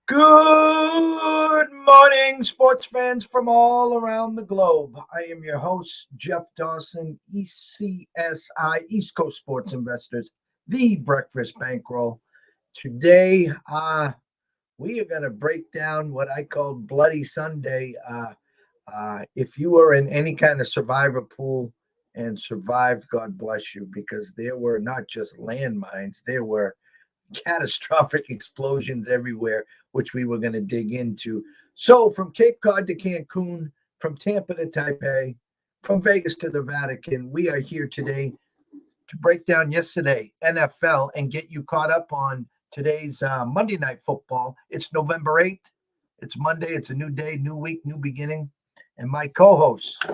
Good morning, sports fans from all around the globe. I am your host, Jeff Dawson, ECSI, East Coast Sports Investors, the Breakfast Bankroll. Today, we are going to break down what I call Bloody Sunday. If you were in any kind of survivor pool and survived, God bless you, because there were not just landmines, there were catastrophic explosions everywhere, which we were going to dig into. So, from Cape Cod to Cancun, from Tampa to Taipei, from Vegas to the Vatican, we are here today to break down yesterday NFL and get you caught up on today's Monday Night Football. It's November 8th. It's Monday. It's a new day, new week, new beginning. And my co-host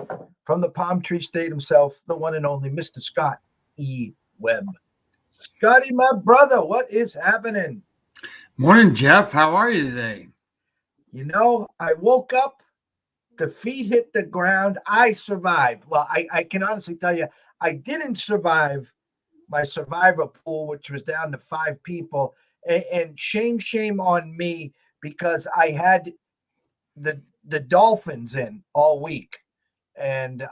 from the Palm Tree State himself, the one and only Mr. Scott E. Webb. Scotty, my brother, what is happening? Morning, Jeff. How are you today? I woke up, the feet hit the ground. I survived. Well, I can honestly tell you, I didn't survive my survivor pool, which was down to 5 people. And shame on me, because I had the Dolphins in all week. And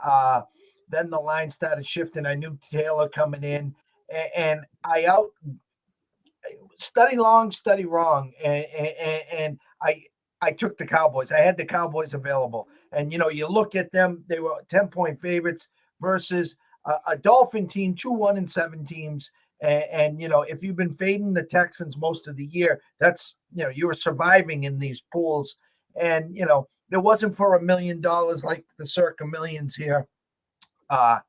then the line started shifting. I knew Taylor coming in. And I study long, study wrong, and I took the Cowboys. I had the Cowboys available, and you look at them; they were 10-point favorites versus a Dolphin team, 2-1-7 teams. And if you've been fading the Texans most of the year, that's you were surviving in these pools, and it wasn't for $1 million like the circa millions here. But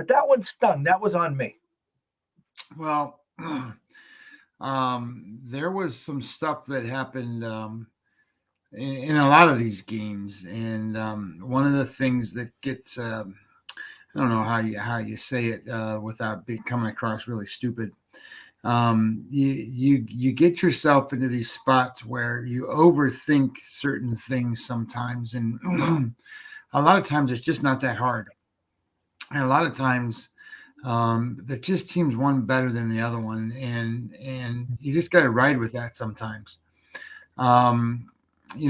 that one stung. That was on me. Well, there was some stuff that happened in a lot of these games, and one of the things that gets I don't know how you say it without coming across really stupid. You get yourself into these spots where you overthink certain things sometimes, and a lot of times it's just not that hard, and a lot of times that just teams one better than the other one, and you just got to ride with that sometimes. When we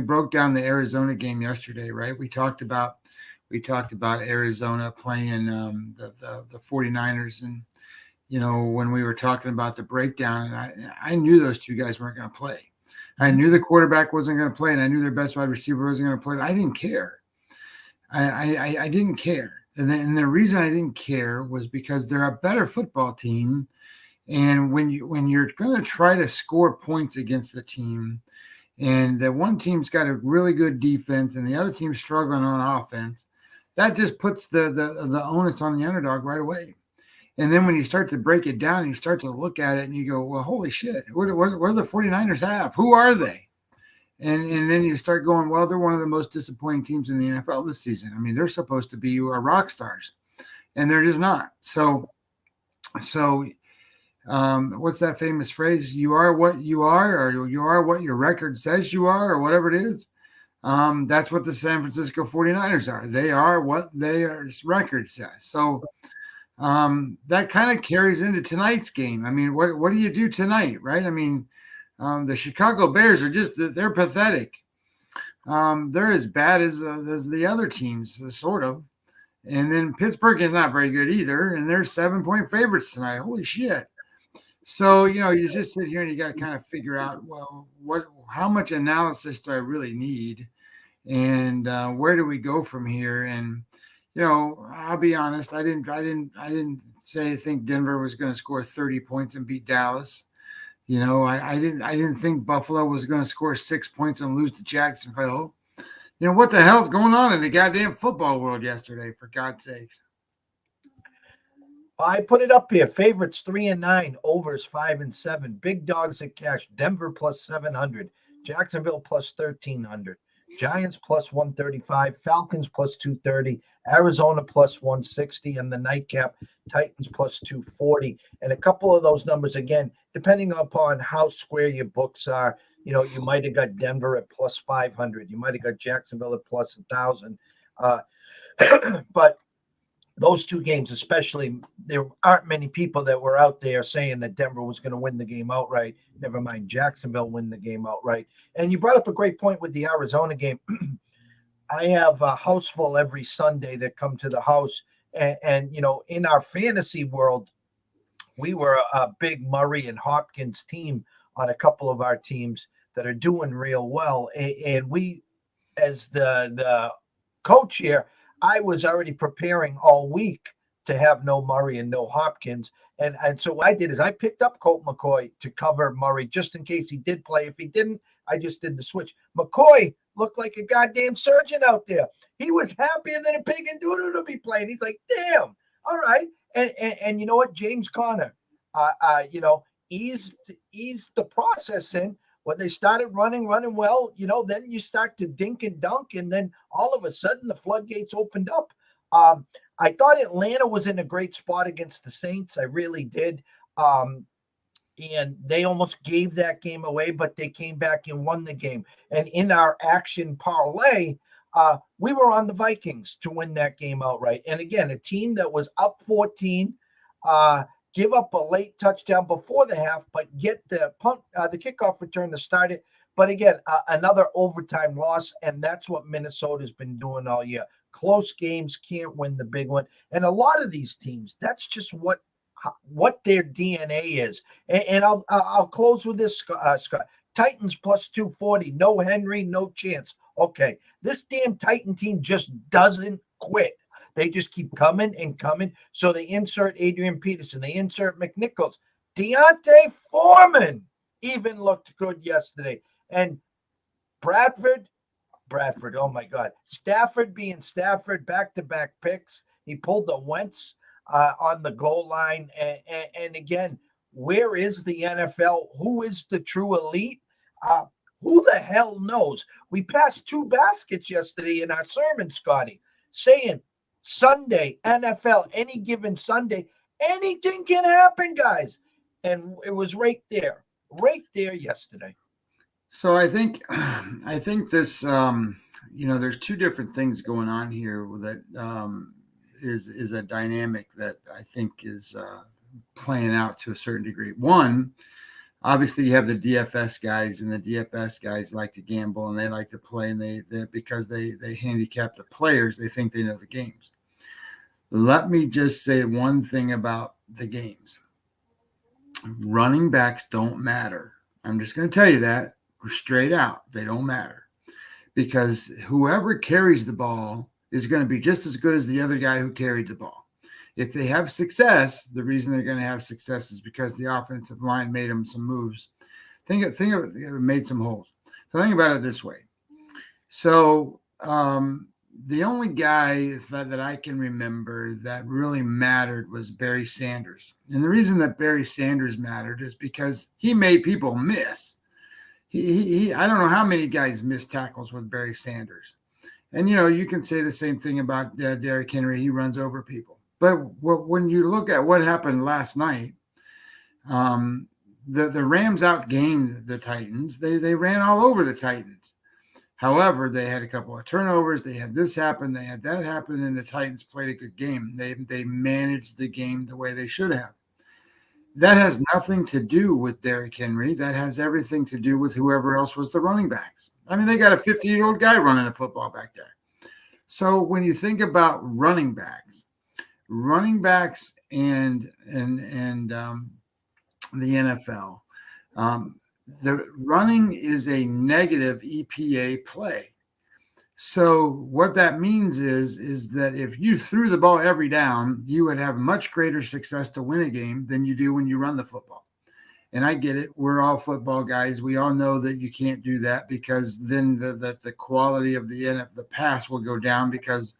broke down the Arizona game yesterday, right? We talked about Arizona playing the 49ers, and when we were talking about the breakdown, and I knew those two guys weren't going to play. I knew the quarterback wasn't going to play, and I knew their best wide receiver wasn't going to play. I didn't care. I didn't care. And the reason I didn't care was because they're a better football team. And when you're going to try to score points against the team, and that one team's got a really good defense and the other team's struggling on offense, that just puts the onus on the underdog right away. And then when you start to break it down and you start to look at it and you go, well, holy shit, what do the 49ers have? Who are they? And then you start going, well, they're one of the most disappointing teams in the NFL this season. I mean, they're supposed to be rock stars, and they're just not. So what's that famous phrase? You are what you are, or you are what your record says you are, or whatever it is. That's what the San Francisco 49ers are. They are what their record says. So that kind of carries into tonight's game. I mean, what do you do tonight, right? I mean, the Chicago Bears are they're pathetic. They're as bad as the other teams, sort of. And then Pittsburgh is not very good either, and they're 7-point favorites tonight. Holy shit. So, you just sit here and you got to kind of figure out, well, how much analysis do I really need? And where do we go from here? And, I'll be honest, I didn't think Denver was going to score 30 points and beat Dallas. I didn't think Buffalo was going to score 6 points and lose to Jacksonville. What the hell's going on in the goddamn football world yesterday, for God's sakes? I put it up here. Favorites 3-9, overs 5-7. Big dogs at cash. Denver plus 700. Jacksonville plus 1,300. Giants plus 135. Falcons plus 230. Arizona plus 160. And the nightcap, Titans plus 240. And a couple of those numbers, again, depending upon how square your books are, you might have got Denver at plus 500. You might have got Jacksonville at plus 1,000. But those two games, especially, there aren't many people that were out there saying that Denver was going to win the game outright. Never mind Jacksonville win the game outright. And you brought up a great point with the Arizona game. I have a house full every Sunday that come to the house. And, in our fantasy world, we were a big Murray and Hopkins team on a couple of our teams that are doing real well. And we, as the coach here, I was already preparing all week to have no Murray and no Hopkins. And so what I did is I picked up Colt McCoy to cover Murray just in case he did play. If he didn't, I just did the switch. McCoy looked like a goddamn surgeon out there. He was happier than a pig in doodle to be playing. He's like, damn, all right. And you know what? James Conner, eased the process in. When they started running well, then you start to dink and dunk, and then all of a sudden the floodgates opened up. I thought Atlanta was in a great spot against the Saints. I really did. And they almost gave that game away, but they came back and won the game. And in our action parlay, we were on the Vikings to win that game outright. And again, a team that was up 14, give up a late touchdown before the half, but get the kickoff return to start it. But again, another overtime loss, and that's what Minnesota's been doing all year. Close games, can't win the big one. And a lot of these teams, that's just what their DNA is. And I'll close with this, Scott. Titans plus 240, no Henry, no chance. Okay, this damn Titan team just doesn't quit. They just keep coming and coming. So they insert Adrian Peterson. They insert McNichols. Deontay Foreman even looked good yesterday. And Bradford, oh my God. Stafford being Stafford, back-to-back picks. He pulled the Wentz on the goal line. And again, where is the NFL? Who is the true elite? Who the hell knows? We passed 2 baskets yesterday in our sermon, Scotty, saying Sunday, NFL, any given Sunday, anything can happen, guys. And it was right there yesterday. So I think this, there's 2 different things going on here that is a dynamic that I think is playing out to a certain degree. One, obviously you have the DFS guys, and the DFS guys like to gamble and they like to play, and they because they handicap the players, they think they know the games. Let me just say one thing about the games. Running backs don't matter. I'm just going to tell you that straight out. They don't matter, because whoever carries the ball is going to be just as good as the other guy who carried the ball. If they have success, the reason they're going to have success is because the offensive line made them some moves. Think of it, made some holes. So think about it this way. So the only guy that I can remember that really mattered was Barry Sanders. And the reason that Barry Sanders mattered is because he made people miss. He I don't know how many guys missed tackles with Barry Sanders. And, you can say the same thing about Derrick Henry. He runs over people. But when you look at what happened last night, the Rams outgained the Titans. They ran all over the Titans. However, they had a couple of turnovers. They had this happen. They had that happen, and the Titans played a good game. They managed the game the way they should have. That has nothing to do with Derrick Henry. That has everything to do with whoever else was the running backs. I mean, they got a 50-year-old guy running a football back there. So when you think about running backs and the NFL, the running is a negative EPA play. So what that means is that if you threw the ball every down, you would have much greater success to win a game than you do when you run the football. And I get it. We're all football guys. We all know that you can't do that, because then the quality of the pass will go down, because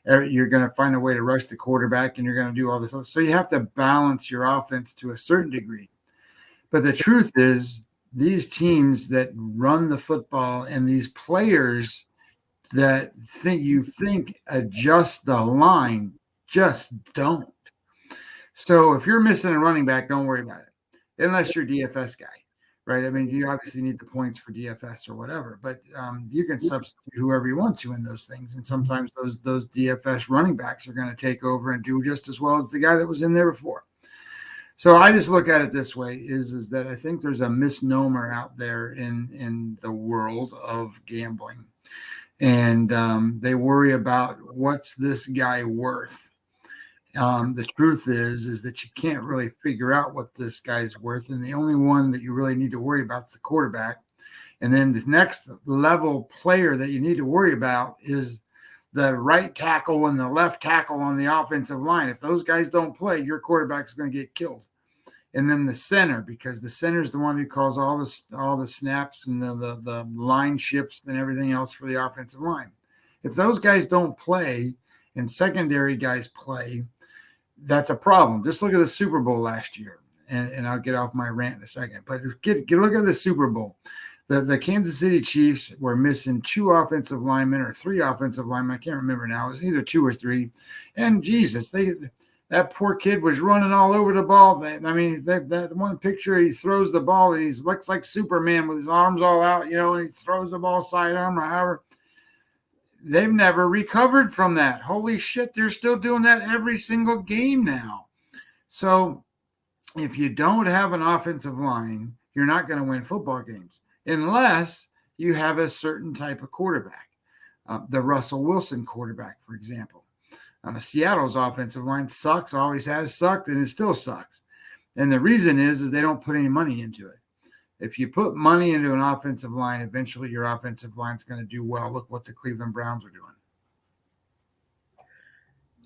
you're going to find a way to rush the quarterback and you're going to do all this. So you have to balance your offense to a certain degree. But the truth is, these teams that run the football and these players that think adjust the line just don't. So if you're missing a running back, don't worry about it, unless you're a DFS guy, right? I mean, you obviously need the points for DFS or whatever, but you can substitute whoever you want to in those things. And sometimes those DFS running backs are going to take over and do just as well as the guy that was in there before. So I just look at it this way: is that I think there's a misnomer out there in the world of gambling, and they worry about what's this guy worth. The truth is that you can't really figure out what this guy's worth, and the only one that you really need to worry about is the quarterback. And then the next level player that you need to worry about is the right tackle and the left tackle on the offensive line. If those guys don't play, your quarterback is going to get killed. And then the center, because the center is the one who calls all the snaps and the line shifts and everything else for the offensive line. If those guys don't play and secondary guys play, that's a problem. Just look at the Super Bowl last year, and I'll get off my rant in a second. But look at the Super Bowl. The Kansas City Chiefs were missing 2 offensive linemen or 3 offensive linemen. I can't remember now. It was either 2 or 3. And Jesus, that poor kid was running all over the ball. I mean, that one picture, he throws the ball, and he looks like Superman with his arms all out, and he throws the ball sidearm or however. They've never recovered from that. Holy shit, they're still doing that every single game now. So if you don't have an offensive line, you're not going to win football games unless you have a certain type of quarterback. The Russell Wilson quarterback, for example. Seattle's offensive line sucks, always has sucked, and it still sucks. And the reason is they don't put any money into it. If you put money into an offensive line, eventually your offensive line is going to do well. Look what the Cleveland Browns are doing.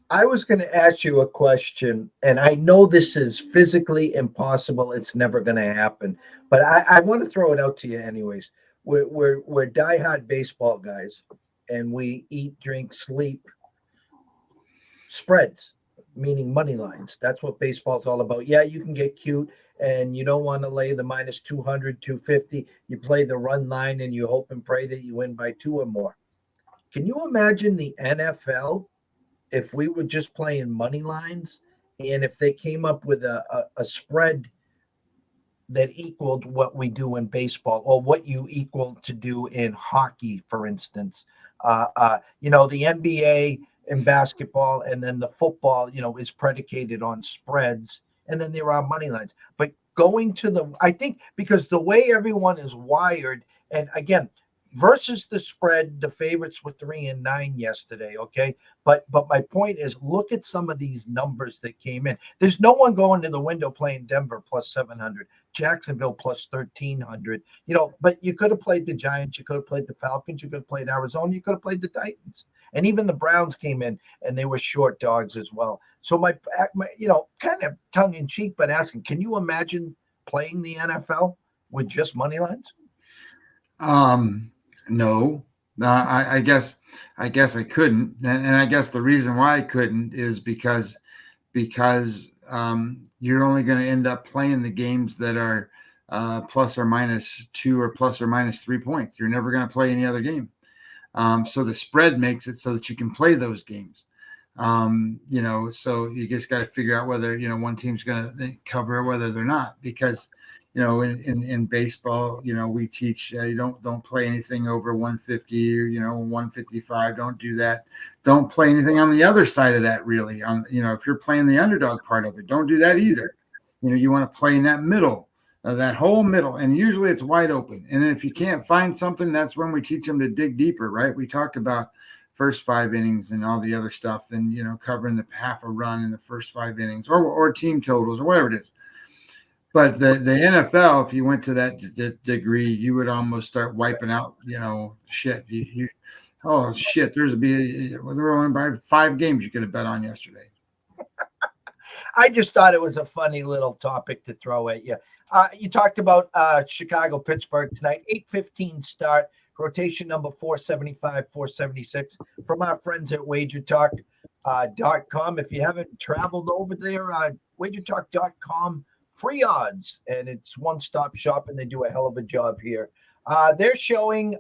I was going to ask you a question, and I know this is physically impossible. It's never going to happen, but I want to throw it out to you anyways. We're diehard baseball guys, and we eat, drink, sleep spreads, meaning money lines. That's what baseball's all about. Yeah, you can get cute and you don't want to lay the minus 200, 250. You play the run line and you hope and pray that you win by 2 or more. Can you imagine the NFL if we were just playing money lines and if they came up with a spread that equaled what we do in baseball or what you equal to do in hockey, for instance? The NBA and basketball, and then the football, is predicated on spreads, and then there are money lines. But going to I think because the way everyone is wired, and again, versus the spread, the favorites were 3-9 yesterday. Okay. But my point is, look at some of these numbers that came in. There's no one going to the window playing Denver plus 700, Jacksonville plus 1,300, but you could have played the Giants. You could have played the Falcons. You could have played Arizona. You could have played the Titans. And even the Browns came in and they were short dogs as well. So my kind of tongue in cheek, but asking, can you imagine playing the NFL with just money lines? No, I guess I couldn't, and I guess the reason why I couldn't is because you're only going to end up playing the games that are plus or minus 2 or plus or minus 3 points. You're never going to play any other game. So the spread makes it so that you can play those games. So you just got to figure out whether one team's going to cover or whether they're not, because in baseball, we teach you don't play anything over 150 or 155. Don't do that. Don't play anything on the other side of that, really. If you're playing the underdog part of it, don't do that either. You want to play in that middle, that whole middle, and usually it's wide open. And then if you can't find something, that's when we teach them to dig deeper, right? We talked about first 5 innings and all the other stuff, and covering the half a run in the first 5 innings, or team totals, or whatever it is. But the NFL, if you went to that degree, you would almost start wiping out, shit. They're only by 5 games you could have bet on yesterday. I just thought it was a funny little topic to throw at you. You talked about Chicago, Pittsburgh tonight, 8:15 start, rotation number 475, 476 from our friends at WagerTalk.com. If you haven't traveled over there, WagerTalk.com. Free odds, and it's one-stop shop, and they do a hell of a job here. They're showing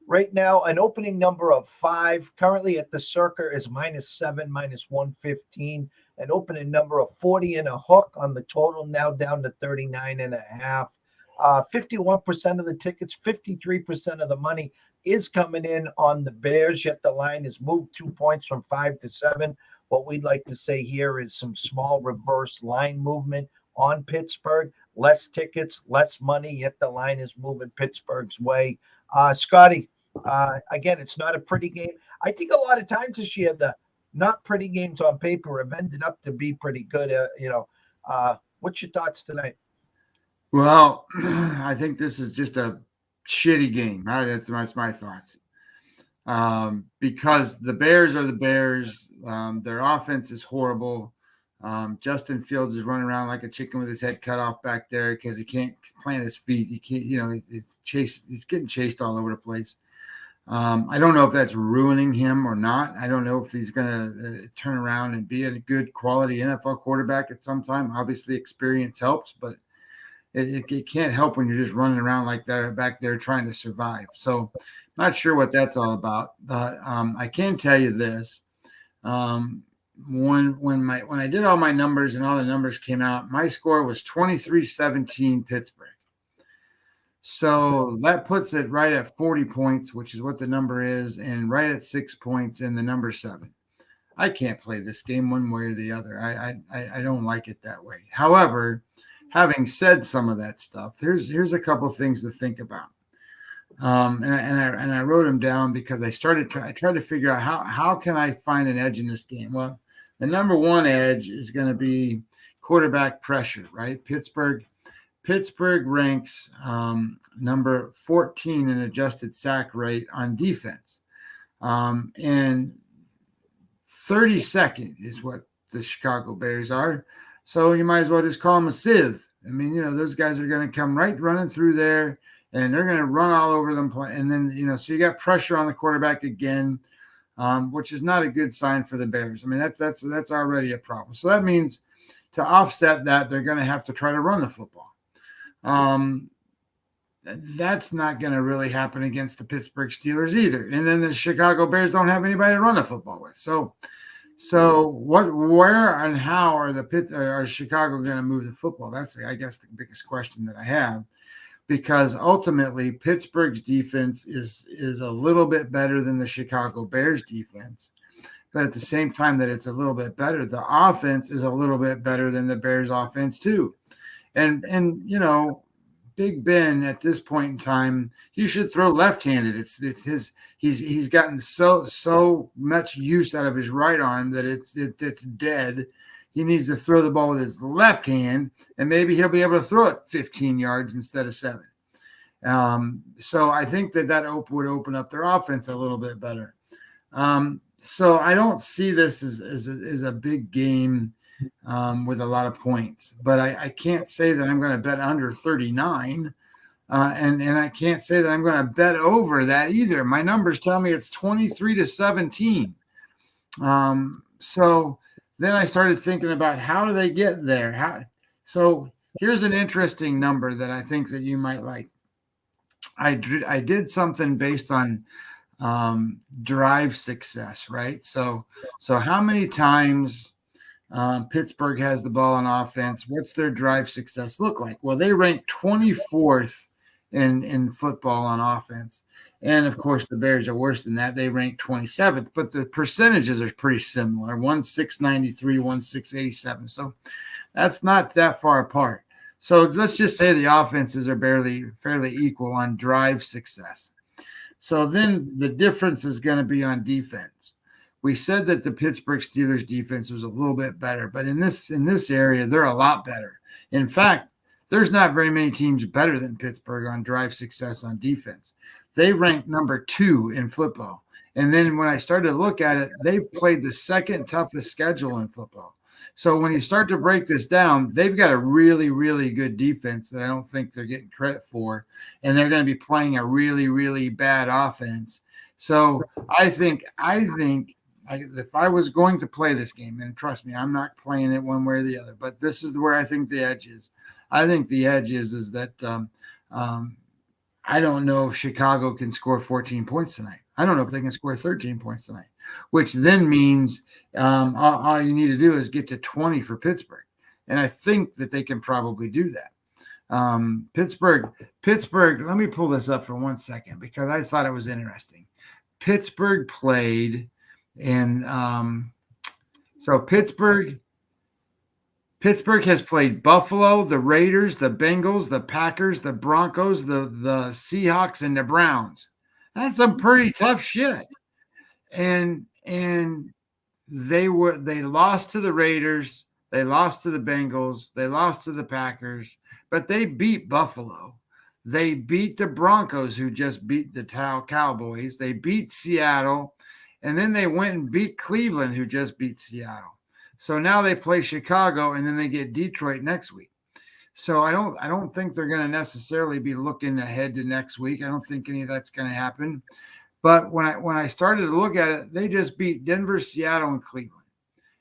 right now an opening number of 5. Currently at the Circa is -7, -115. An opening number of 40 and a hook on the total, now down to 39.5. 51% of the tickets, 53% of the money is coming in on the Bears, yet the line has moved 2 points from 5 to 7. What we'd like to say here is some small reverse line movement on Pittsburgh. Less tickets, less money, yet the line is moving Pittsburgh's way. Scotty, again, it's not a pretty game. I think a lot of times this year, the not pretty games on paper have ended up to be pretty good. What's your thoughts tonight? Well, I think this is just a shitty game. That's my thoughts. Because the Bears are the Bears. Their offense is horrible. Justin Fields is running around like a chicken with his head cut off back there because he can't plant his feet. He can't, he's getting chased all over the place. I don't know if that's ruining him or not. I don't know if he's going to turn around and be a good quality NFL quarterback at some time. Obviously, experience helps, but it can't help when you're just running around like that back there trying to survive. So not sure what that's all about. But I can tell you this. When I did all my numbers and all the numbers came out, my score was 23-17 Pittsburgh. So that puts it right at 40 points, which is what the number is, and right at 6 points in the number 7. I can't play this game one way or the other. I don't like it that way. However, having said some of that stuff, here's a couple of things to think about. And I wrote them down because I tried to figure out how can I find an edge in this game. Well, the number one edge is going to be quarterback pressure, right? Pittsburgh ranks number 14 in adjusted sack rate on defense. And 32nd is what the Chicago Bears are. So you might as well just call them a sieve. I mean, those guys are going to come right running through there, and they're going to run all over them. And then, so you got pressure on the quarterback again, which is not a good sign for the Bears. I mean, that's already a problem. So that means to offset that, they're going to have to try to run the football. That's not going to really happen against the Pittsburgh Steelers either. And then the Chicago Bears don't have anybody to run the football with. So where and how are Chicago going to move the football? That's, I guess, the biggest question that I have, because ultimately Pittsburgh's defense is a little bit better than the Chicago Bears defense. But at the same time that it's a little bit better, the offense is a little bit better than the Bears offense too. And Big Ben at this point in time, he should throw left-handed. It's his. He's gotten so much use out of his right arm that it's dead. He needs to throw the ball with his left hand, and maybe he'll be able to throw it 15 yards instead of 7. So I think that would open up their offense a little bit better. So I don't see this as a big game with a lot of points, but I can't say that I'm going to bet under 39. And I can't say that I'm going to bet over that either. My numbers tell me it's 23-17. So then I started thinking about how do they get there? So here's an interesting number that I think that you might like. I did something based on drive success, right? So how many times Pittsburgh has the ball on offense? What's their drive success look like? Well, they rank 24th in football on offense. And of course, the Bears are worse than that. They rank 27th, but the percentages are pretty similar. 1,693, 1,687. So that's not that far apart. So let's just say the offenses are fairly equal on drive success. So then the difference is going to be on defense. We said that the Pittsburgh Steelers defense was a little bit better, but in this area, they're a lot better. In fact, there's not very many teams better than Pittsburgh on drive success on defense. They rank number 2 in football. And then when I started to look at it, they've played the second toughest schedule in football. So when you start to break this down, they've got a really, really good defense that I don't think they're getting credit for. And they're going to be playing a really, really bad offense. So I think if I was going to play this game, and trust me, I'm not playing it one way or the other, but this is where I think the edge is. I think the edge is that I don't know if Chicago can score 14 points tonight. I don't know if they can score 13 points tonight, which then means all you need to do is get to 20 for Pittsburgh. And I think that they can probably do that. Pittsburgh. Let me pull this up for 1 second because I thought it was interesting. Pittsburgh played in so Pittsburgh has played Buffalo, the Raiders, the Bengals, the Packers, the Broncos, the Seahawks, and the Browns. That's some pretty tough shit. And they lost to the Raiders, they lost to the Bengals, they lost to the Packers, but they beat Buffalo. They beat the Broncos, who just beat the Cowboys. They beat Seattle, and then they went and beat Cleveland, who just beat Seattle. So now they play Chicago, and then they get Detroit next week. So I don't think they're going to necessarily be looking ahead to next week. I don't think any of that's going to happen. But when I started to look at it, they just beat Denver, Seattle, and Cleveland.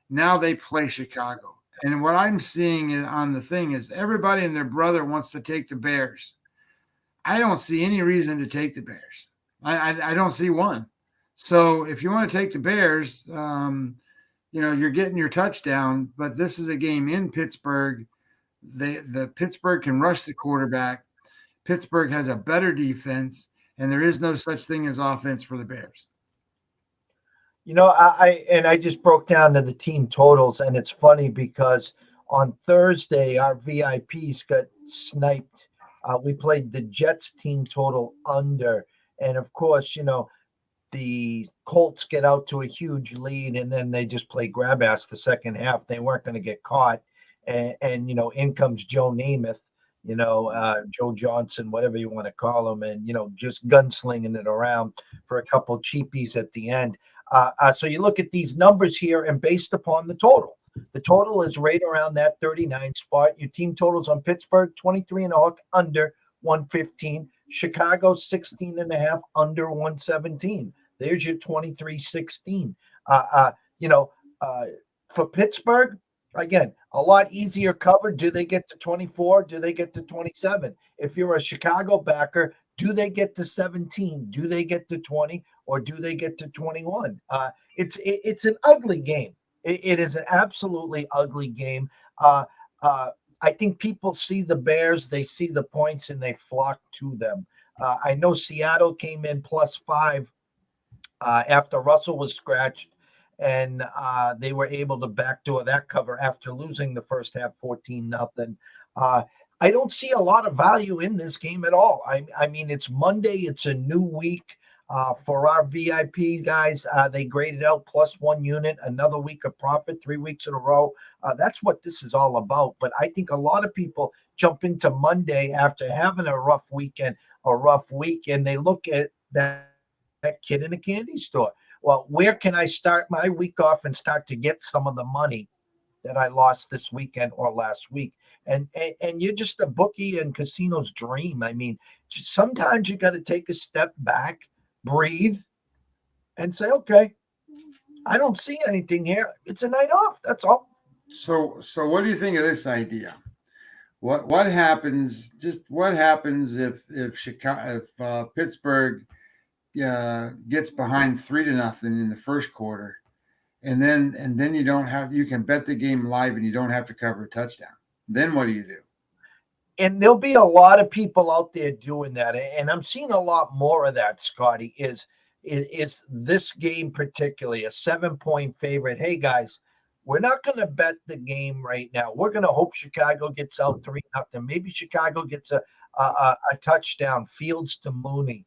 Now they play Chicago. And what I'm seeing on the thing is everybody and their brother wants to take the Bears. I don't see any reason to take the Bears. I don't see one. So if you want to take the Bears, you're getting your touchdown, but this is a game in Pittsburgh. The Pittsburgh can rush the quarterback. Pittsburgh has a better defense, and there is no such thing as offense for the Bears. I just broke down to the team totals, and it's funny because on Thursday our VIPs got sniped. We played the Jets team total under, and of course, the Colts get out to a huge lead, and then they just play grab ass the second half. They weren't going to get caught, and in comes Joe Namath, Joe Johnson, whatever you want to call him, and just gunslinging it around for a couple cheapies at the end. So you look at these numbers here, and based upon the total is right around that 39 spot. Your team totals on Pittsburgh 23.5 under 115. Chicago 16.5 under 117. There's your 23-16. For Pittsburgh, again, a lot easier cover. Do they get to 24? Do they get to 27? If you're a Chicago backer, do they get to 17? Do they get to 20? Or do they get to 21? It's an ugly game. It is an absolutely ugly game. I think people see the Bears, they see the points, and they flock to them. I know Seattle came in +5 after Russell was scratched, and they were able to backdoor that cover after losing the first half 14-0. I don't see a lot of value in this game at all. I mean, it's Monday. It's a new week. For our VIP guys, they graded out +1 unit, another week of profit, 3 weeks in a row. That's what this is all about. But I think a lot of people jump into Monday after having a rough weekend, a rough week, and they look at that kid in a candy store. Well, where can I start my week off and start to get some of the money that I lost this weekend or last week? And you're just a bookie and casino's dream. I mean, sometimes you got to take a step back, breathe, and say, okay, I don't see anything here. It's a night off. That's all. So what do you think of this idea? What happens? Just what happens if Pittsburgh gets behind 3-0 in the first quarter, and then you can bet the game live and you don't have to cover a touchdown. Then what do you do? And there'll be a lot of people out there doing that, and I'm seeing a lot more of that. Scotty, is this game particularly a 7-point favorite? Hey guys, we're not going to bet the game right now. We're going to hope Chicago gets out 3-0. Maybe Chicago gets a touchdown, Fields to Mooney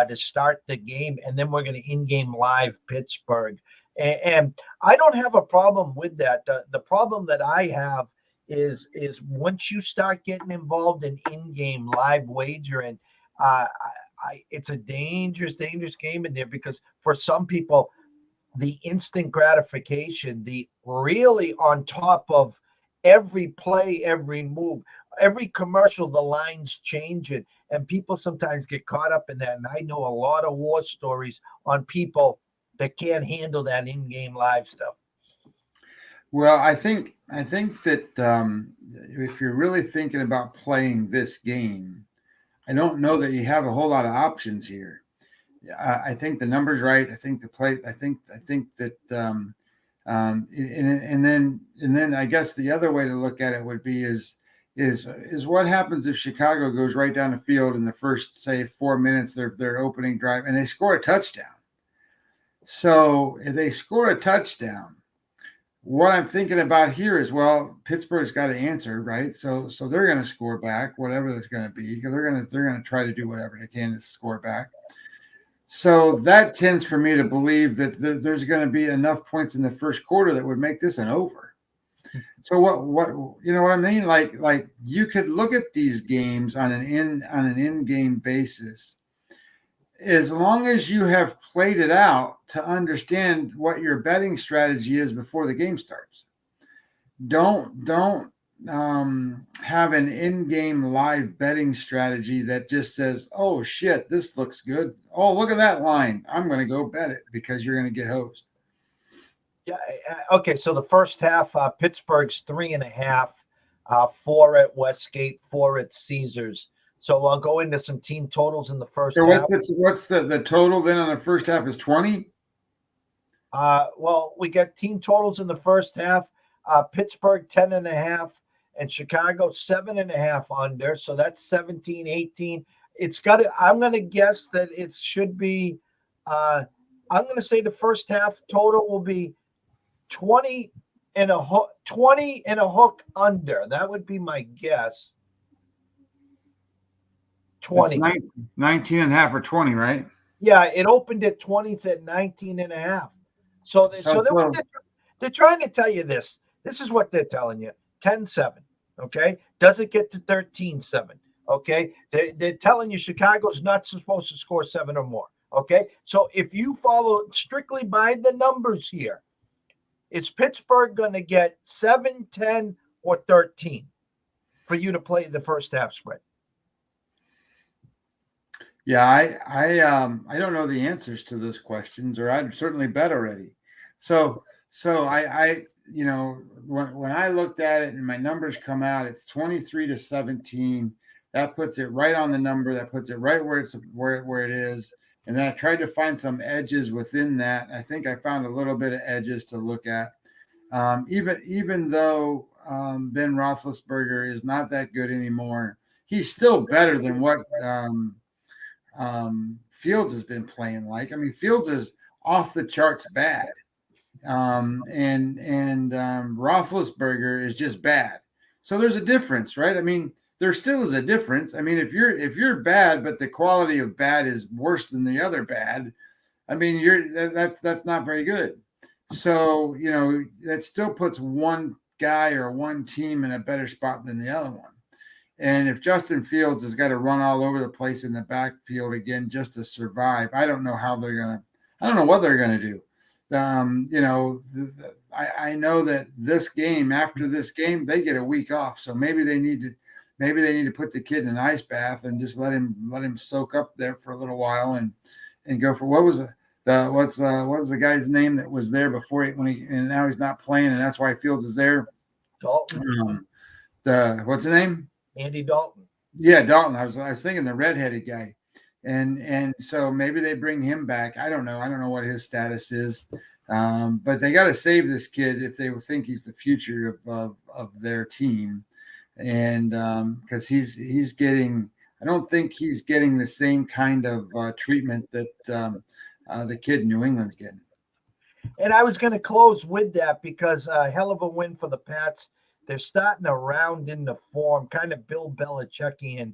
to start the game, and then we're going to in-game live Pittsburgh. And I don't have a problem with that. The problem that I have is once you start getting involved in game live wagering, it's a dangerous game in there, because for some people, the instant gratification, the really on top of every play, every move, every commercial, the lines change it, and people sometimes get caught up in that. And I know a lot of war stories on people that can't handle that in-game live stuff. Well, I think that if you're really thinking about playing this game, I don't know that you have a whole lot of options here. I think the number's right. I think the play. I think that, and then I guess the other way to look at it would be is is what happens if Chicago goes right down the field in the first, say, 4 minutes, their opening drive, and they score a touchdown. So if they score a touchdown, what I'm thinking about here is, well, Pittsburgh's got to answer, right? So they're going to score back, whatever that's going to be. They're going to try to do whatever they can to score back. So that tends for me to believe that there's going to be enough points in the first quarter that would make this an over. So what you know what I mean? Like you could look at these games on an in-game basis, as long as you have played it out to understand what your betting strategy is before the game starts. Don't have an in-game live betting strategy that just says, "Oh shit, this looks good. Oh, look at that line. I'm going to go bet it," because you're going to get hosed. Yeah. Okay. So the first half, Pittsburgh's 3.5, 4 at Westgate, 4 at Caesars. So I'll go into some team totals in the first So half. what's the total then on the first half is 20? Well, we got team totals in the first half. Pittsburgh 10.5 and Chicago 7.5 under. So that's 17, 18. It's got to, I'm going to guess that it should be, I'm going to say the first half total will be 20 and a hook under. That would be my guess. 20. 19 and a half or 20, right? Yeah, it opened at 20, it's at 19.5. So they're trying to tell you this. This is what they're telling you. 10-7. Okay. Does it get to 13-7? Okay. They're telling you Chicago's not supposed to score 7 or more. Okay. So if you follow strictly by the numbers here, is Pittsburgh going to get 7, 10, or 13 for you to play the first half spread? Yeah, I don't know the answers to those questions, or I'd certainly bet already. So I you know, when I looked at it and my numbers come out, it's 23-17. That puts it right on the number. That puts it right where it is. And then I tried to find some edges within that. I think I found a little bit of edges to look at. Even though Ben Roethlisberger is not that good anymore, he's still better than what Fields has been playing like. I mean, Fields is off the charts bad. And Roethlisberger is just bad. So there's a difference, right? I mean, there still is a difference. I mean, if you're bad, but the quality of bad is worse than the other bad, I mean, that's not very good. So, you know, that still puts one guy or one team in a better spot than the other one. And if Justin Fields has got to run all over the place in the backfield again just to survive, I don't know what they're going to do. You know, I know that after this game, they get a week off. So maybe they need to put the kid in an ice bath and just let him soak up there for a little while and go for what was the guy's name that was there before and now he's not playing and that's why Fields is there. Dalton. What's the name? Andy Dalton. Yeah, Dalton. I was thinking the redheaded guy. And so maybe they bring him back. I don't know what his status is. But they got to save this kid if they think he's the future of their team. And because he's getting, I don't think he's getting the same kind of treatment that the kid in New England's getting. And I was going to close with that because a hell of a win for the Pats. They're starting to round into form, kind of Bill Belichickian,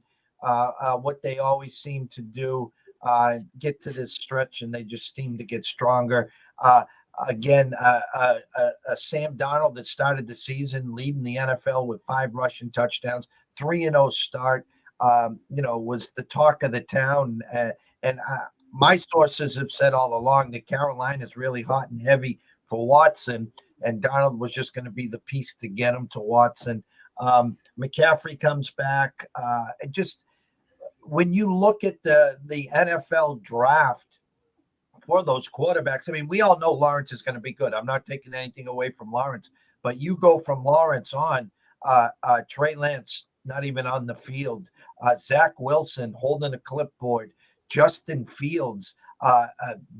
what they always seem to do, get to this stretch, and they just seem to get stronger. Again, Sam Darnold that started the season leading the NFL with 5 rushing touchdowns, 3-0 start, was the talk of the town. And my sources have said all along that Carolina is really hot and heavy for Watson, and Darnold was just going to be the piece to get him to Watson. McCaffrey comes back. Just when you look at the NFL draft for those quarterbacks, I mean, we all know Lawrence is going to be good. I'm not taking anything away from Lawrence, but you go from Lawrence on, Trey Lance not even on the field, Zach Wilson holding a clipboard, Justin Fields,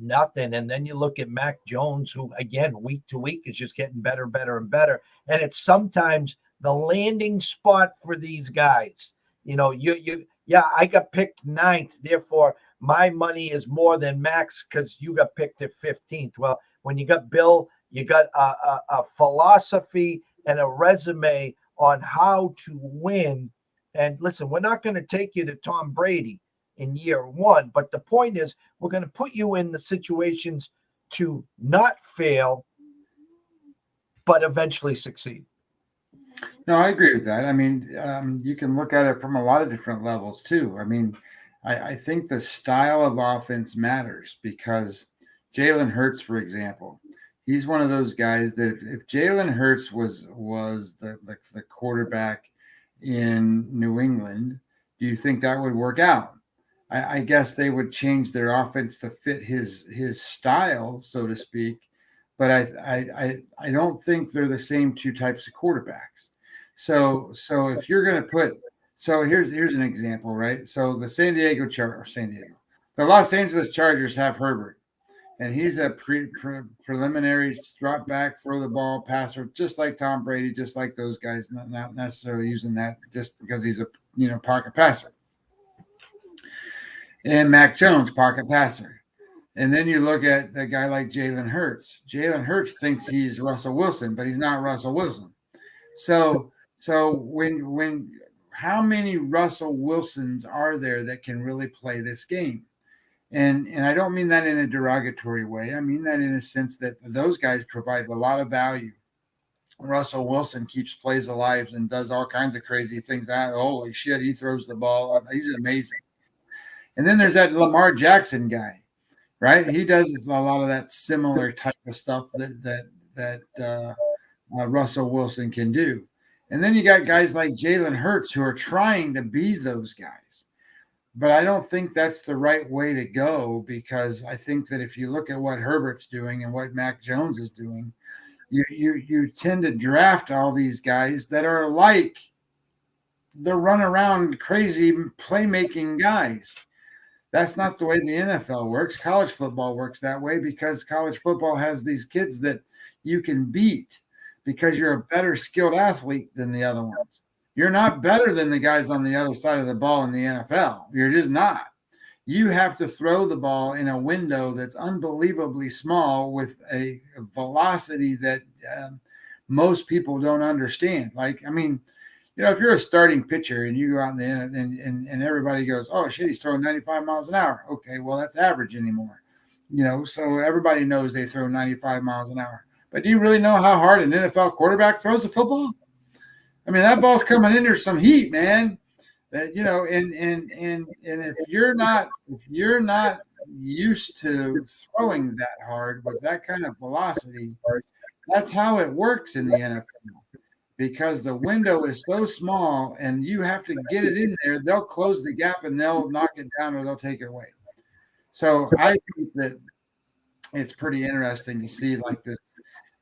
nothing. And then you look at Mac Jones, who again, week to week is just getting better, better, and better. And it's sometimes the landing spot for these guys. Yeah, I got picked ninth, therefore my money is more than Max because you got picked at 15th. Well, when you got Bill, you got a philosophy and a resume on how to win. And listen, we're not going to take you to Tom Brady in year one, but the point is, we're going to put you in the situations to not fail, but eventually succeed. No, I agree with that. I mean, you can look at it from a lot of different levels too. I mean, I think the style of offense matters because Jalen Hurts, for example, he's one of those guys that if Jalen Hurts was the quarterback in New England, do you think that would work out? I guess they would change their offense to fit his style, so to speak. But I don't think they're the same two types of quarterbacks. So if you're going to put so here's an example, right? So the the Los Angeles Chargers have Herbert, and he's a preliminary drop back, throw the ball passer, just like Tom Brady, just like those guys. Not necessarily using that just because he's a pocket passer. And Mac Jones, pocket passer. And then you look at the guy like Jalen Hurts. Jalen Hurts thinks he's Russell Wilson, but he's not Russell Wilson. So when how many Russell Wilsons are there that can really play this game? And I don't mean that in a derogatory way. I mean that in a sense that those guys provide a lot of value. Russell Wilson keeps plays alive and does all kinds of crazy things. Holy shit, he throws the ball. He's amazing. And then there's that Lamar Jackson guy, right? He does a lot of that similar type of stuff that Russell Wilson can do. And then you got guys like Jalen Hurts who are trying to be those guys. But I don't think that's the right way to go because I think that if you look at what Herbert's doing and what Mac Jones is doing, you tend to draft all these guys that are like the run around crazy playmaking guys. That's not the way the NFL works. College football works that way because college football has these kids that you can beat because you're a better skilled athlete than the other ones. You're not better than the guys on the other side of the ball in the NFL. You're just not. You have to throw the ball in a window that's unbelievably small with a velocity that most people don't understand. Like, I mean, if you're a starting pitcher and you go out in the end and everybody goes, oh, shit, he's throwing 95 miles an hour. Okay, well, that's average anymore. So everybody knows they throw 95 miles an hour. But do you really know how hard an NFL quarterback throws a football? I mean, that ball's coming in, there's some heat, man. And if you're not used to throwing that hard with that kind of velocity, that's how it works in the NFL. Because the window is so small and you have to get it in there, they'll close the gap and they'll knock it down or they'll take it away. So I think that it's pretty interesting to see like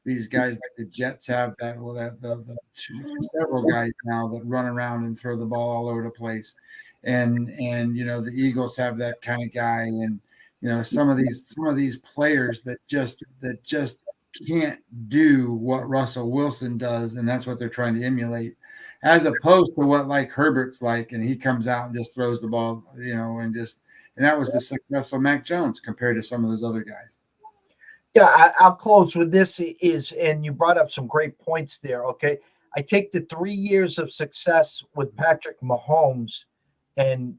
these guys like the Jets have that. Well, the several guys now that run around and throw the ball all over the place, and the Eagles have that kind of guy, and some of these players that just can't do what Russell Wilson does, and that's what they're trying to emulate, as opposed to what like Herbert's like, and he comes out and just throws the ball, and that was the successful Mac Jones compared to some of those other guys. Yeah, I'll close with this and you brought up some great points there. Okay, I take the 3 years of success with Patrick Mahomes, and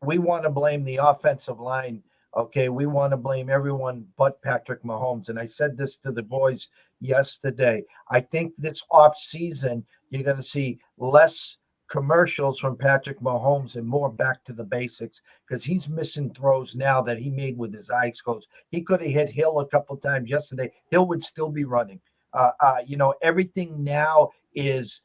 we want to blame the offensive line. Okay, we want to blame everyone but Patrick Mahomes. And I said this to the boys yesterday. I think this offseason, you're going to see less commercials from Patrick Mahomes and more back to the basics because he's missing throws now that he made with his eyes closed. He could have hit Hill a couple times yesterday. Hill would still be running. Everything now is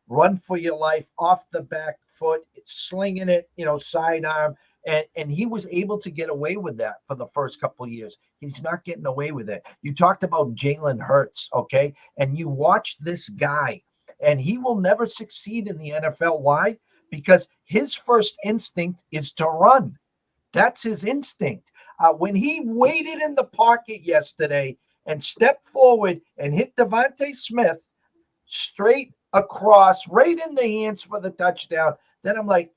run for your life, off the back foot, slinging it, sidearm. And he was able to get away with that for the first couple of years. He's not getting away with it. You talked about Jalen Hurts, okay? And you watch this guy, and he will never succeed in the NFL. Why? Because his first instinct is to run. That's his instinct. When he waited in the pocket yesterday and stepped forward and hit Devontae Smith straight across, right in the hands for the touchdown. Then I'm like,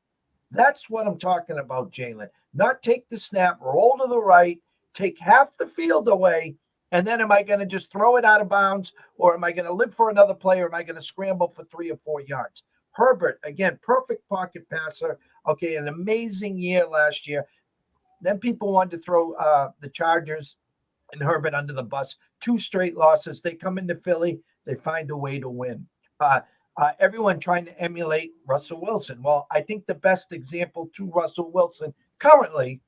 that's what I'm talking about, Jalen. Not take the snap, roll to the right, take half the field away, and then am I going to just throw it out of bounds, or am I going to live for another play, or am I going to scramble for 3 or 4 yards? Herbert, again, perfect pocket passer. Okay, an amazing year last year. Then people wanted to throw the Chargers and Herbert under the bus. 2 straight losses. They come into Philly. They find a way to win. Everyone trying to emulate Russell Wilson. Well, I think the best example to Russell Wilson currently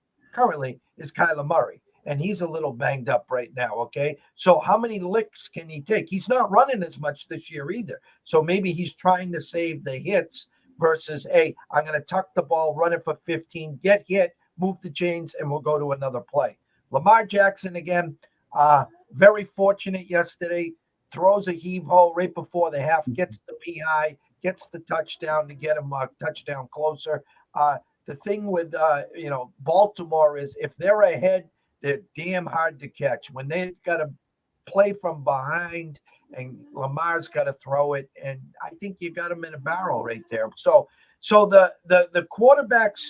is Kyler Murray. And he's a little banged up right now, okay? So how many licks can he take? He's not running as much this year either. So maybe he's trying to save the hits versus, hey, I'm going to tuck the ball, run it for 15, get hit, move the chains, and we'll go to another play. Lamar Jackson, again, very fortunate yesterday, throws a heave hole right before the half, gets the PI, gets the touchdown to get him a touchdown closer. The thing with, Baltimore is if they're ahead, they're damn hard to catch. When they've got to play from behind and Lamar's got to throw it, and I think you got him in a barrel right there. So the quarterbacks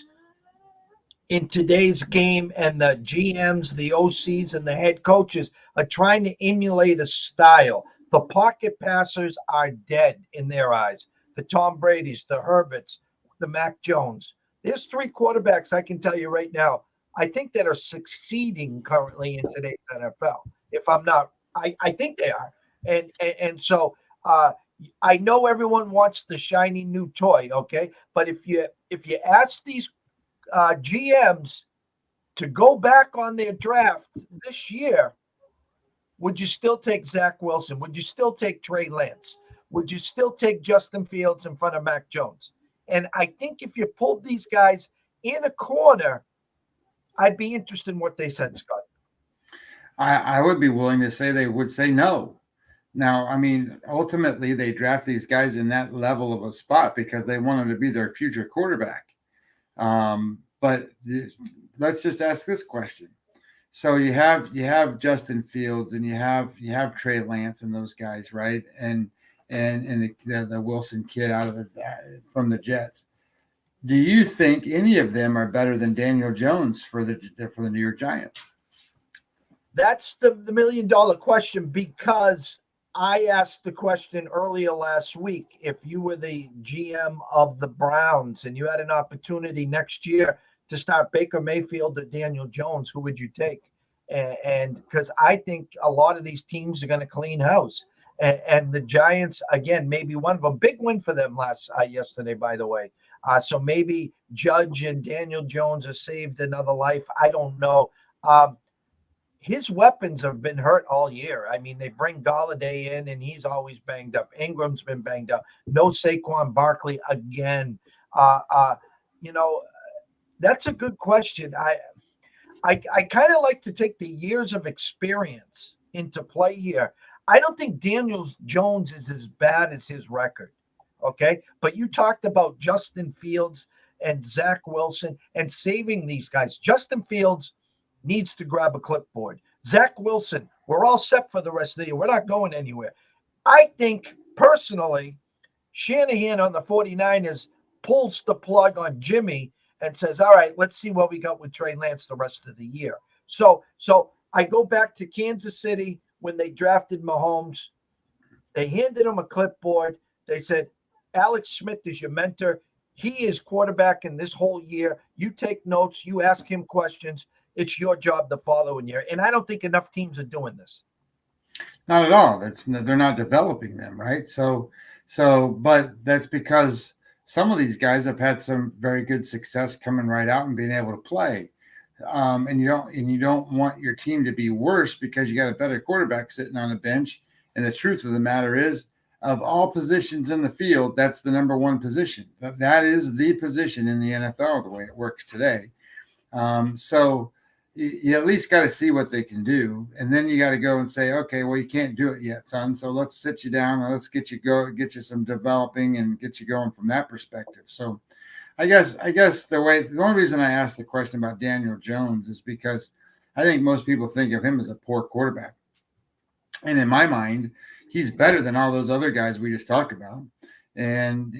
in today's game and the GMs, the OCs, and the head coaches are trying to emulate a style. The pocket passers are dead in their eyes. The Tom Brady's, the Herberts, the Mac Jones. There's 3 quarterbacks I can tell you right now, I think that are succeeding currently in today's NFL. If I'm not, I think they are. And so I know everyone wants the shiny new toy, okay? But if you ask these GMs to go back on their draft this year, would you still take Zach Wilson? Would you still take Trey Lance? Would you still take Justin Fields in front of Mac Jones? And I think if you pulled these guys in a corner, I'd be interested in what they said, Scott. I would be willing to say they would say no. Now, I mean, ultimately, they draft these guys in that level of a spot because they want them to be their future quarterback. But let's just ask this question. So you have Justin Fields and you have Trey Lance and those guys, right? And the Wilson kid out of from the Jets. Do you think any of them are better than Daniel Jones for the New York Giants? That's the $1 million question, because I asked the question earlier last week. If you were the GM of the Browns and you had an opportunity next year to start Baker Mayfield or Daniel Jones, who would you take? And because I think a lot of these teams are going to clean house. And the Giants, again, maybe one of them, big win for them yesterday, by the way. So maybe Judge and Daniel Jones have saved another life. I don't know. His weapons have been hurt all year. I mean, they bring Golladay in, and he's always banged up. Ingram's been banged up. No Saquon Barkley again. That's a good question. I kind of like to take the years of experience into play here. I don't think Daniel Jones is as bad as his record, okay? But you talked about Justin Fields and Zach Wilson and saving these guys. Justin Fields needs to grab a clipboard. Zach Wilson, we're all set for the rest of the year. We're not going anywhere. I think, personally, Shanahan on the 49ers pulls the plug on Jimmy and says, all right, let's see what we got with Trey Lance the rest of the year. So I go back to Kansas City when they drafted Mahomes. They handed him a clipboard. They said, Alex Smith is your mentor. He is quarterback in this whole year. You take notes. You ask him questions. It's your job the following year. And I don't think enough teams are doing this. Not at all. They're not developing them, right? But that's because some of these guys have had some very good success coming right out and being able to play. And you don't want your team to be worse because you got a better quarterback sitting on the bench. And the truth of the matter is, of all positions in the field, that's the number one position. That is the position in the NFL the way it works today. So you at least got to see what they can do, and then you got to go and say, okay, well, you can't do it yet, son. So let's sit you down and let's get you some developing and get you going from that perspective. So I guess the only reason I asked the question about Daniel Jones is because I think most people think of him as a poor quarterback. And in my mind, he's better than all those other guys we just talked about. And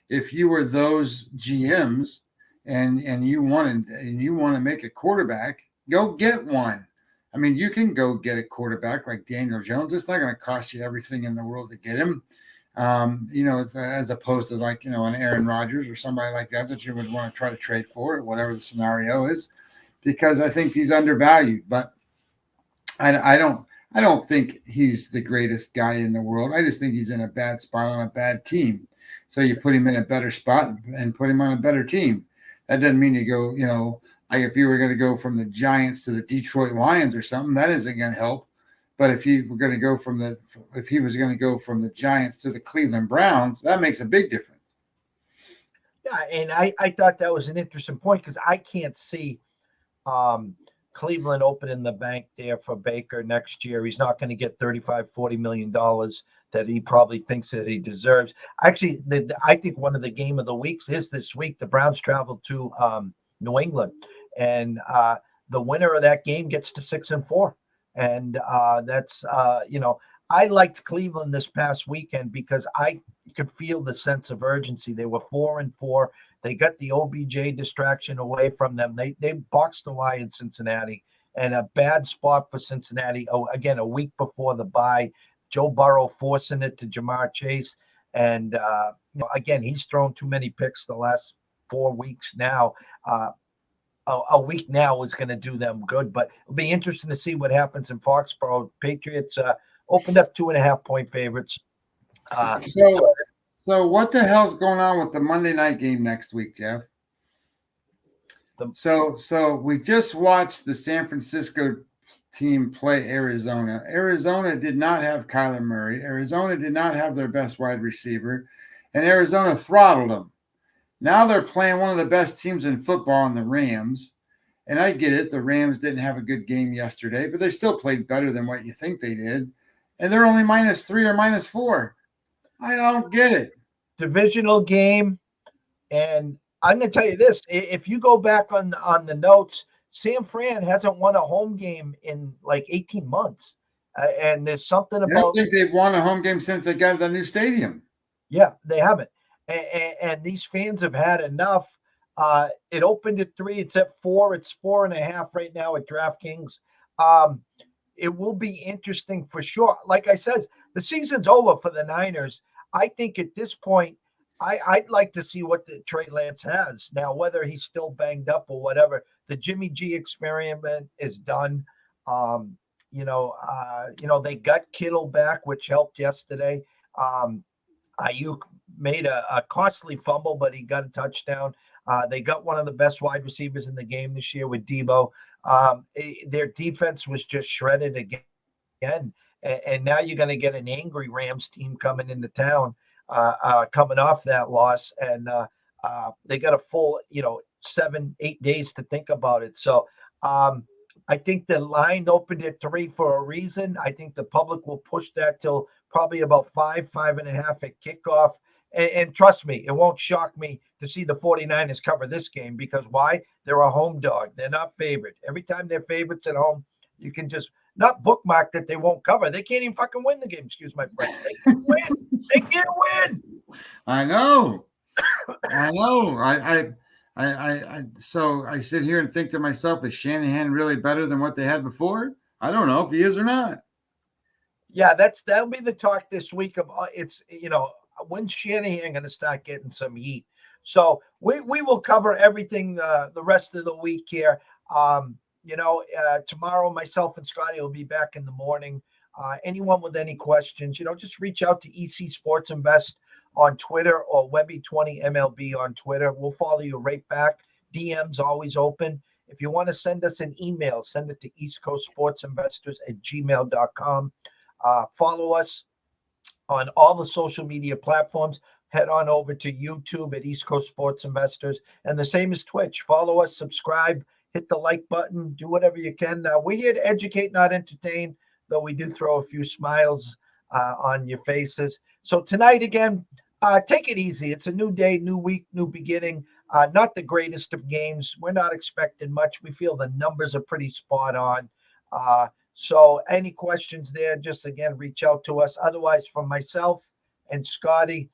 if you were those GMs and you want to make a quarterback, go get one. I mean, you can go get a quarterback like Daniel Jones. It's not going to cost you everything in the world to get him. As opposed to like, an Aaron Rodgers or somebody like that you would want to try to trade for, or whatever the scenario is, because I think he's undervalued. But I don't think he's the greatest guy in the world. I just think he's in a bad spot on a bad team. So you put him in a better spot and put him on a better team. That doesn't mean you go, like if you were going to go from the Giants to the Detroit Lions or something, that isn't going to help. But if he was going to go from the Giants to the Cleveland Browns, that makes a big difference. Yeah, and I thought that was an interesting point because I can't see Cleveland opening the bank there for Baker next year. He's not going to get $35-40 million that he probably thinks that he deserves. Actually, I think one of the game of the weeks is this week. The Browns travel to New England, and the winner of that game gets to 6-4. And that's, I liked Cleveland this past weekend because I could feel the sense of urgency. They were 4-4. They got the OBJ distraction away from them. They boxed away in Cincinnati, and a bad spot for Cincinnati. Oh, again, a week before the bye, Joe Burrow forcing it to Jamar Chase. And, again, he's thrown too many picks the last 4 weeks now. A week now is going to do them good, but it'll be interesting to see what happens in Foxborough. Patriots opened up 2.5-point favorites. So what the hell's going on with the Monday night game next week, Jeff? So we just watched the San Francisco team play Arizona. Arizona did not have Kyler Murray. Arizona did not have their best wide receiver, and Arizona throttled them. Now they're playing one of the best teams in football in the Rams. And I get it. The Rams didn't have a good game yesterday, but they still played better than what you think they did. And they're only -3 or -4. I don't get it. Divisional game. And I'm going to tell you this. If you go back on the notes, San Fran hasn't won a home game in like 18 months. And there's something about – I don't think they've won a home game since they got the new stadium. Yeah, they haven't. And these fans have had enough. It opened at 3. It's at 4. It's 4.5 right now at DraftKings. It will be interesting for sure. Like I said, the season's over for the Niners. I think at this point, I'd like to see what the Trey Lance has. Now, whether he's still banged up or whatever, the Jimmy G experiment is done. They got Kittle back, which helped yesterday. Ayuk made a costly fumble, but he got a touchdown. They got one of the best wide receivers in the game this year with Debo. Their defense was just shredded again. And now you're going to get an angry Rams team coming into town, coming off that loss. And they got a full, 7-8 days to think about it. So I think the line opened at 3 for a reason. I think the public will push that till probably about 5.5 at kickoff. And trust me, it won't shock me to see the 49ers cover this game because why? They're a home dog. They're not favored. Every time they're favorites at home, you can just not bookmark that they won't cover. They can't even fucking win the game. Excuse my friend. They can't win. They can't win. I know. So I sit here and think to myself, is Shanahan really better than what they had before? I don't know if he is or not. Yeah, that'll be the talk this week of when's Shanahan going to start getting some heat? So we will cover everything the rest of the week here. Tomorrow myself and Scotty will be back in the morning. Anyone with any questions, just reach out to EC Sports Invest on Twitter or Webby20MLB on Twitter. We'll follow you right back. DM's always open. If you want to send us an email, send it to eastcoastsportsinvestors@gmail.com. Follow us on all the social media platforms. Head on over to YouTube at East Coast Sports Investors. And the same as Twitch. Follow us, subscribe, hit the like button, do whatever you can. Now, we're here to educate, not entertain, though we do throw a few smiles on your faces. So tonight, again, take it easy. It's a new day, new week, new beginning. Not the greatest of games. We're not expecting much. We feel the numbers are pretty spot on. So any questions there, just again, reach out to us. Otherwise, from myself and Scotty,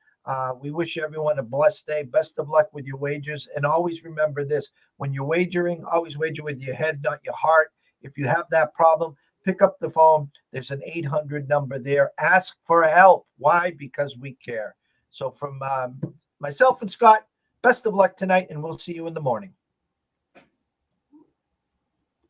we wish everyone a blessed day. Best of luck with your wagers. And always remember this, when you're wagering, always wager with your head, not your heart. If you have that problem, pick up the phone. There's an 800 number there. Ask for help. Why? Because we care. So from myself and Scott, best of luck tonight, and we'll see you in the morning.